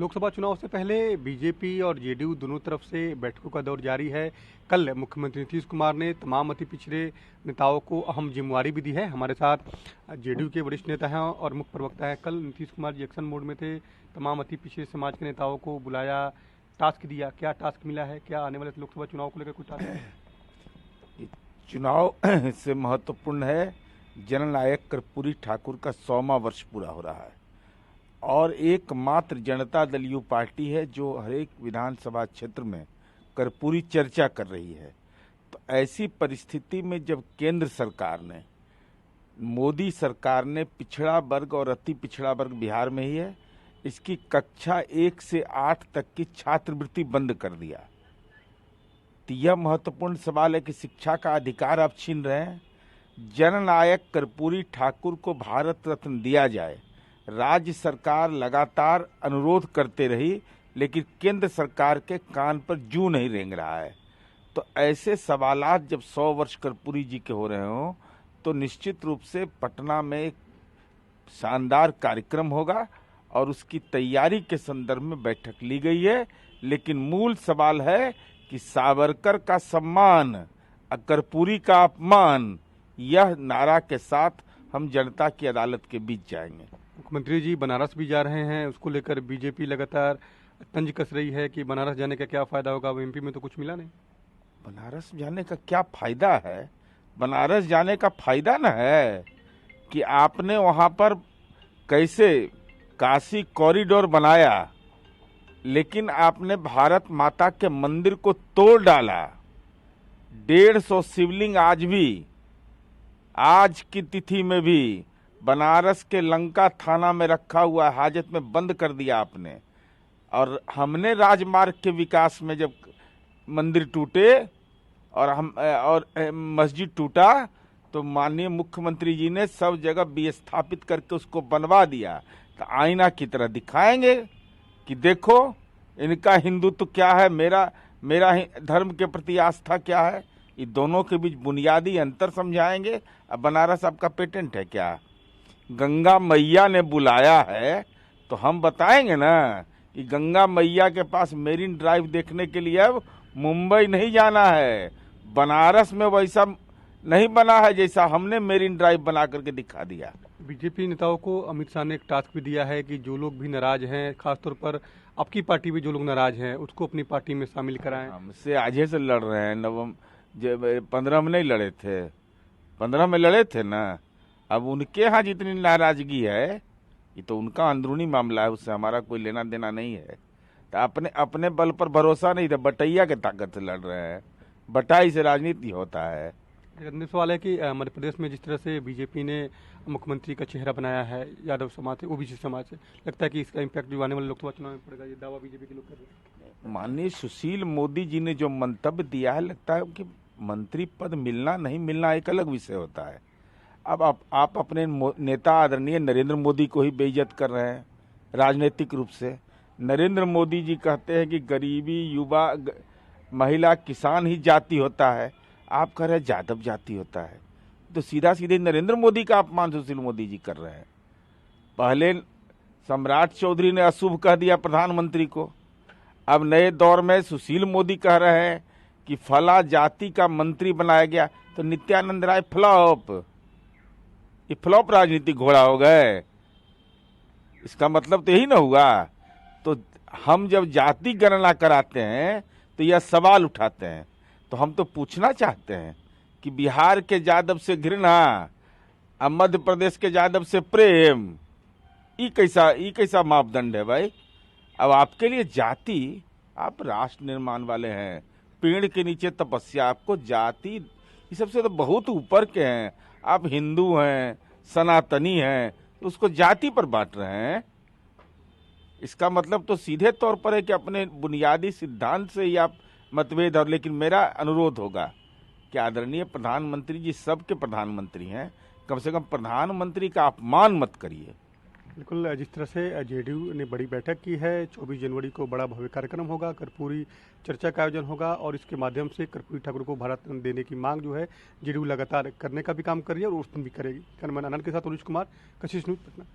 लोकसभा चुनाव से पहले बीजेपी और जेडीयू दोनों तरफ से बैठकों का दौर जारी है। कल मुख्यमंत्री नीतीश कुमार ने तमाम अति पिछड़े नेताओं को अहम जिम्मेवारी भी दी है। हमारे साथ जेडीयू के वरिष्ठ नेता हैं और मुख्य प्रवक्ता हैं। कल नीतीश कुमार जी एक्शन मोड में थे, तमाम अति पिछड़े समाज के नेताओं को बुलाया, टास्क दिया। क्या टास्क मिला है? क्या आने वाले लोकसभा चुनाव को लेकर कुछ टास्क है? चुनाव से महत्वपूर्ण है। जननायक कर्पूरी ठाकुर का 100वां वर्ष पूरा हो रहा है और एकमात्र जनता दल यू पार्टी है जो हरेक विधानसभा क्षेत्र में कर्पूरी चर्चा कर रही है। तो ऐसी परिस्थिति में जब केंद्र सरकार ने, मोदी सरकार ने पिछड़ा वर्ग और अति पिछड़ा वर्ग बिहार में ही है, इसकी कक्षा 1 से 8 तक की छात्रवृत्ति बंद कर दिया, तो यह महत्वपूर्ण सवाल है कि शिक्षा का अधिकार आप छीन रहे हैं। जननायक कर्पूरी ठाकुर को भारत रत्न दिया जाए, राज्य सरकार लगातार अनुरोध करते रही, लेकिन केंद्र सरकार के कान पर जू नहीं रेंग रहा है। तो ऐसे सवालात जब 100 वर्ष कर्पूरी जी के हो रहे हों तो निश्चित रूप से पटना में एक शानदार कार्यक्रम होगा और उसकी तैयारी के संदर्भ में बैठक ली गई है। लेकिन मूल सवाल है कि सावरकर का सम्मान, कर्पूरी का अपमान, यह नारा के साथ हम जनता की अदालत के बीच जाएंगे। मुख्यमंत्री जी बनारस भी जा रहे हैं, उसको लेकर बीजेपी लगातार तंज कस रही है कि बनारस जाने का क्या फायदा होगा। एमपी में तो कुछ मिला नहीं। बनारस जाने का क्या फायदा है? बनारस जाने का फायदा न है कि आपने वहां पर कैसे काशी कॉरिडोर बनाया, लेकिन आपने भारत माता के मंदिर को तोड़ डाला। 150 शिवलिंग आज की तिथि में भी बनारस के लंका थाना में रखा हुआ हाजत में बंद कर दिया आपने। और हमने राजमार्ग के विकास में जब मंदिर टूटे और मस्जिद टूटा तो माननीय मुख्यमंत्री जी ने सब जगह विस्थापित करके उसको बनवा दिया। तो आईना की तरह दिखाएंगे कि देखो इनका हिंदुत्व क्या है, मेरा धर्म के प्रति आस्था क्या है। ये दोनों के बीच बुनियादी अंतर समझाएंगे। अब बनारस आपका पेटेंट है क्या? गंगा मैया ने बुलाया है तो हम बताएंगे ना कि गंगा मैया के पास मेरीन ड्राइव देखने के लिए अब मुंबई नहीं जाना है। बनारस में वैसा नहीं बना है जैसा हमने मेरीन ड्राइव बना करके दिखा दिया। बीजेपी नेताओं को अमित शाह ने एक टास्क भी दिया है कि जो लोग भी नाराज हैं, खासतौर पर आपकी पार्टी में जो लोग नाराज हैं, उसको अपनी पार्टी में शामिल कराएं। हमसे आज से लड़ रहे हैं। 15 में नहीं लड़े थे, 15 में लड़े थे ना। अब उनके यहाँ जितनी नाराजगी है ये तो उनका अंदरूनी मामला है, उससे हमारा कोई लेना देना नहीं है। तो अपने बल पर भरोसा नहीं था, बटैया के ताकत से लड़ रहे हैं। बटाई से राजनीति होता है। अन्य सवाल है कि मध्य प्रदेश में जिस तरह से बीजेपी ने मुख्यमंत्री का चेहरा बनाया है यादव समाज से, ओबीसी समाज से, लगता है कि इसका इम्पैक्ट जो आने वाले लोकसभा चुनाव में पड़ेगा। ये दावा बीजेपी के लोग कर रहे हैं। माननीय सुशील मोदी जी ने जो मंतव्य दिया है, लगता है कि मंत्री पद मिलना नहीं मिलना एक अलग विषय होता है। अब आप अपने नेता आदरणीय नरेंद्र मोदी को ही बेइज्जत कर रहे हैं राजनीतिक रूप से। नरेंद्र मोदी जी कहते हैं कि गरीबी, युवा, महिला, किसान ही जाति होता है। आप कह रहे हैं यादव जाति होता है। तो सीधा सीधे नरेंद्र मोदी का अपमान सुशील मोदी जी कर रहे हैं। पहले सम्राट चौधरी ने अशुभ कह दिया प्रधानमंत्री को, अब नए दौर में सुशील मोदी कह रहे हैं कि फला जाति का मंत्री बनाया गया। तो नित्यानंद राय फ्लॉप, ये फ्लॉप राजनीतिक घोड़ा हो गए। इसका मतलब तो यही ना हुआ। तो हम जब जाति गणना कराते हैं तो यह सवाल उठाते हैं। तो हम तो पूछना चाहते हैं कि बिहार के यादव से घृणा और मध्य प्रदेश के यादव से प्रेम, ये कैसा मापदंड है भाई? अब आपके लिए जाति, आप राष्ट्र निर्माण वाले हैं, पेड़ के नीचे तपस्या, आपको जाति ये सबसे तो बहुत ऊपर के हैं। आप हिंदू हैं, सनातनी हैं, तो उसको जाति पर बांट रहे हैं। इसका मतलब तो सीधे तौर पर है कि अपने बुनियादी सिद्धांत से ही आप मतभेद। और लेकिन मेरा अनुरोध होगा कि आदरणीय प्रधानमंत्री जी सबके प्रधानमंत्री हैं, कम से कम प्रधानमंत्री का अपमान मत करिए। बिल्कुल, जिस तरह से जेडीयू ने बड़ी बैठक की है, 24 जनवरी को बड़ा भव्य कार्यक्रम होगा, कर्पूरी चर्चा का आयोजन होगा और इसके माध्यम से कर्पूरी ठाकुर को भारत रत्न देने की मांग जो है जेडीयू लगातार करने का भी काम कर रही है और उस दिन भी करेगी। कैमरामैन आनंद के साथ अनुज कुमार, कशिश न्यूज, पटना।